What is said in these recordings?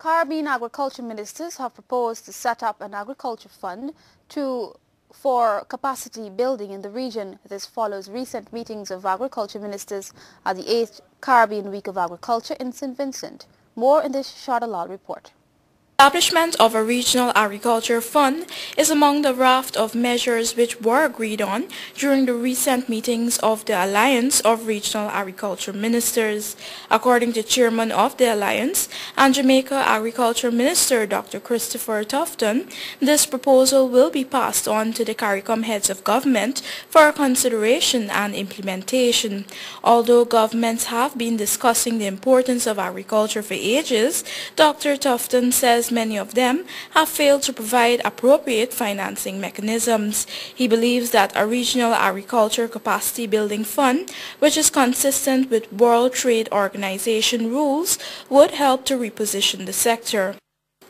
Caribbean agriculture ministers have proposed to set up an agriculture fund for capacity building in the region. This follows recent meetings of agriculture ministers at the 8th Caribbean Week of Agriculture in St. Vincent. More in this Shadalal report. The establishment of a regional agriculture fund is among the raft of measures which were agreed on during the recent meetings of the Alliance of Regional Agriculture Ministers. According to Chairman of the Alliance and Jamaica Agriculture Minister Dr. Christopher Tufton, this proposal will be passed on to the CARICOM heads of government for consideration and implementation. Although governments have been discussing the importance of agriculture for ages, Dr. Tufton says many of them have failed to provide appropriate financing mechanisms. He believes that a regional agriculture capacity building fund, which is consistent with World Trade Organization rules, would help to reposition the sector.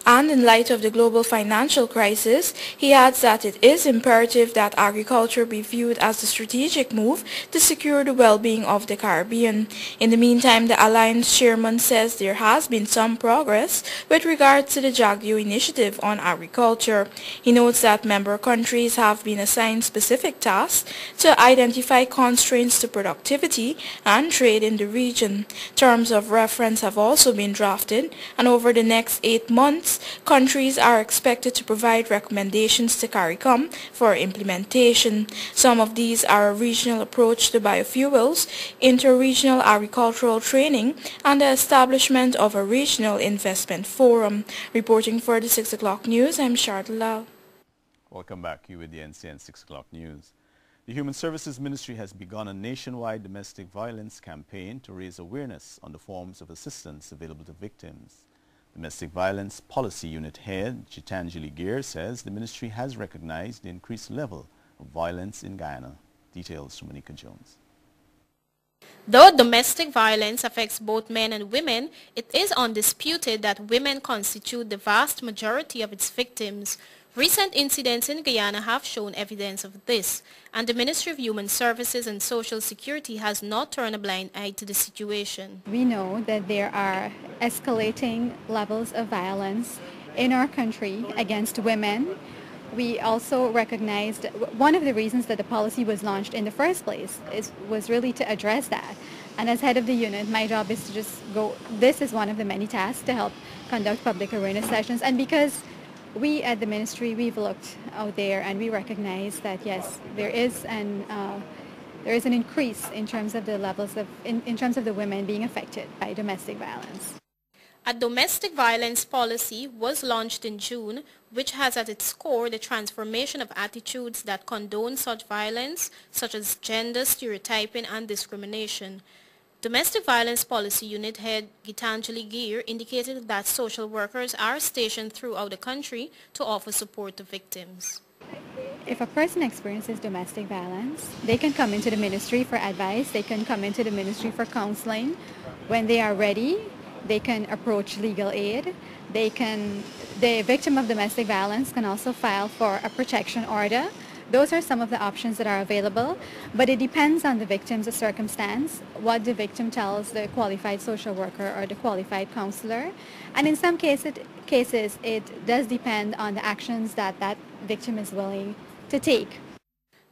And in light of the global financial crisis, he adds that it is imperative that agriculture be viewed as a strategic move to secure the well-being of the Caribbean. In the meantime, the Alliance chairman says there has been some progress with regard to the JAGDIO initiative on agriculture. He notes that member countries have been assigned specific tasks to identify constraints to productivity and trade in the region. Terms of reference have also been drafted, and over the next 8 months, countries are expected to provide recommendations to CARICOM for implementation. Some of these are a regional approach to biofuels, inter-regional agricultural training, and the establishment of a regional investment forum. Reporting for the 6 o'clock news, I'm Shardalal. Welcome back. You with the NCN 6 o'clock news. The Human Services Ministry has begun a nationwide domestic violence campaign to raise awareness on the forms of assistance available to victims. Domestic Violence Policy Unit Head Gitanjali Gear says the ministry has recognized the increased level of violence in Guyana. Details from Monica Jones. Though domestic violence affects both men and women, it is undisputed that women constitute the vast majority of its victims. Recent incidents in Guyana have shown evidence of this, and the Ministry of Human Services and Social Security has not turned a blind eye to the situation. We know that there are escalating levels of violence in our country against women. We also recognized one of the reasons that the policy was launched in the first place was really to address that. And as head of the unit, my job is to just go, this is one of the many tasks to help conduct public awareness sessions. And because we at the ministry, we've looked out there and we recognize that yes, there is an increase in terms of the levels of, in terms of the women being affected by domestic violence. A domestic violence policy was launched in June, which has at its core the transformation of attitudes that condone such violence, such as gender stereotyping and discrimination. Domestic Violence Policy Unit Head Gitanjali Gear indicated that social workers are stationed throughout the country to offer support to victims. If a person experiences domestic violence, they can come into the ministry for advice, they can come into the ministry for counseling. When they are ready, they can approach legal aid. The victim of domestic violence can also file for a protection order. Those are some of the options that are available, but it depends on the victim's circumstance, what the victim tells the qualified social worker or the qualified counselor. And in some cases, it does depend on the actions that that victim is willing to take.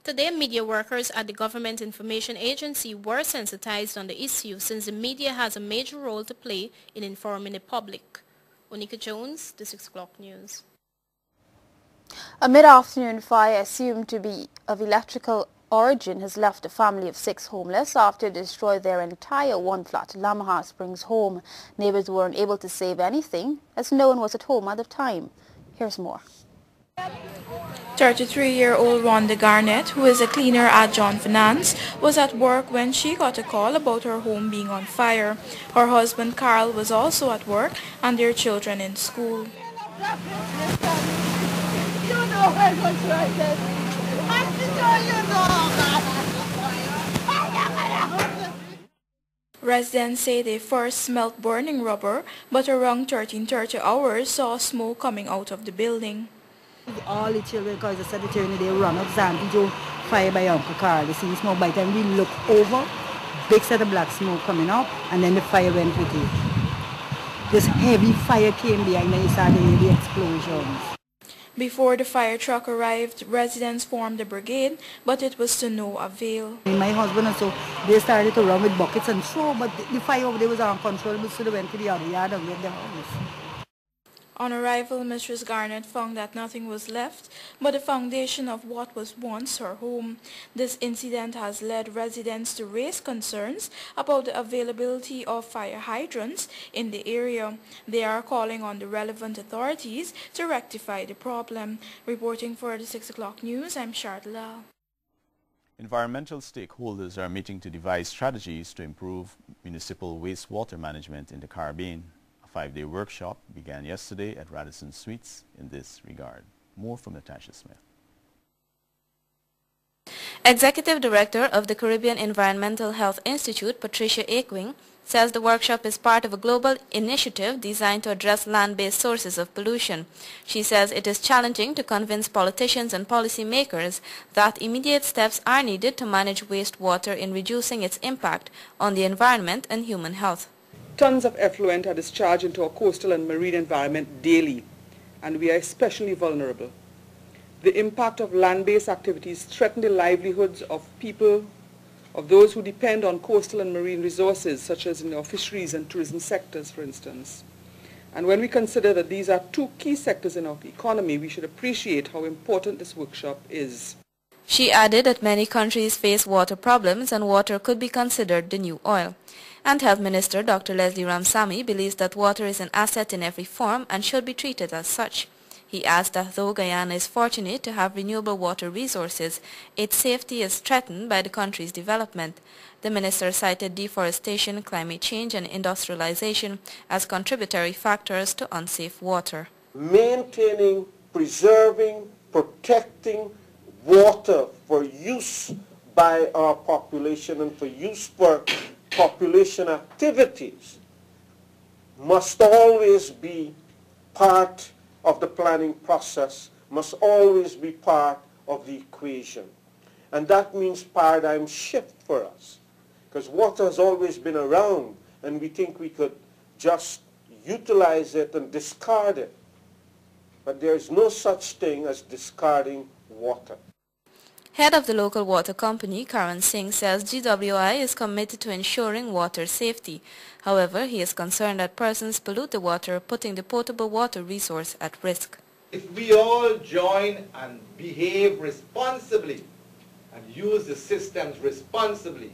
Today, media workers at the Government Information Agency were sensitized on the issue since the media has a major role to play in informing the public. Monica Jones, the 6 o'clock news. A mid-afternoon fire assumed to be of electrical origin has left a family of 6 homeless after it destroyed their entire one-flat Lamaha Springs home. Neighbors were unable to save anything as no one was at home at the time. Here's more. 33-year-old Rhonda Garnett, who is a cleaner at John Finance, was at work when she got a call about her home being on fire. Her husband Carl was also at work and their children in school. Residents say they first smelt burning rubber, but around 13:30 hours saw smoke coming out of the building. All the children, because the secretary, they run up and do fire by Uncle Carl. They see smoke by the time we look over, big set of black smoke coming up, and then the fire went with it. this heavy fire came behind and you started to hear the explosions. Before the fire truck arrived, residents formed a brigade, but it was to no avail. My husband and so, they started to run with buckets and throw, but the fire over there was uncontrollable, so they went to the other yard and left the house. On arrival, Mistress Garnett found that nothing was left but the foundation of what was once her home. This incident has led residents to raise concerns about the availability of fire hydrants in the area. They are calling on the relevant authorities to rectify the problem. Reporting for the 6 o'clock news, I'm Shardla. Environmental stakeholders are meeting to devise strategies to improve municipal wastewater management in the Caribbean. A 5-day workshop began yesterday at Radisson Suites in this regard. More from Natasha Smith. Executive Director of the Caribbean Environmental Health Institute, Patricia Akwing, says the workshop is part of a global initiative designed to address land-based sources of pollution. She says it is challenging to convince politicians and policymakers that immediate steps are needed to manage wastewater in reducing its impact on the environment and human health. Tons of effluent are discharged into our coastal and marine environment daily, and we are especially vulnerable. The impact of land-based activities threaten the livelihoods of people, of those who depend on coastal and marine resources, such as in our fisheries and tourism sectors, for instance. And when we consider that these are two key sectors in our economy, we should appreciate how important this workshop is. She added that many countries face water problems and water could be considered the new oil. And Health Minister Dr. Leslie Ramsamy believes that water is an asset in every form and should be treated as such. He adds that though Guyana is fortunate to have renewable water resources, its safety is threatened by the country's development. The minister cited deforestation, climate change and industrialization as contributory factors to unsafe water. Maintaining, preserving, protecting water for use by our population and for use for population activities must always be part of the planning process, must always be part of the equation. And that means paradigm shift for us, because water has always been around and we think we could just utilize it and discard it. But there is no such thing as discarding water. Head of the local water company, Karan Singh, says GWI is committed to ensuring water safety. However, he is concerned that persons pollute the water, putting the potable water resource at risk. If we all join and behave responsibly and use the systems responsibly,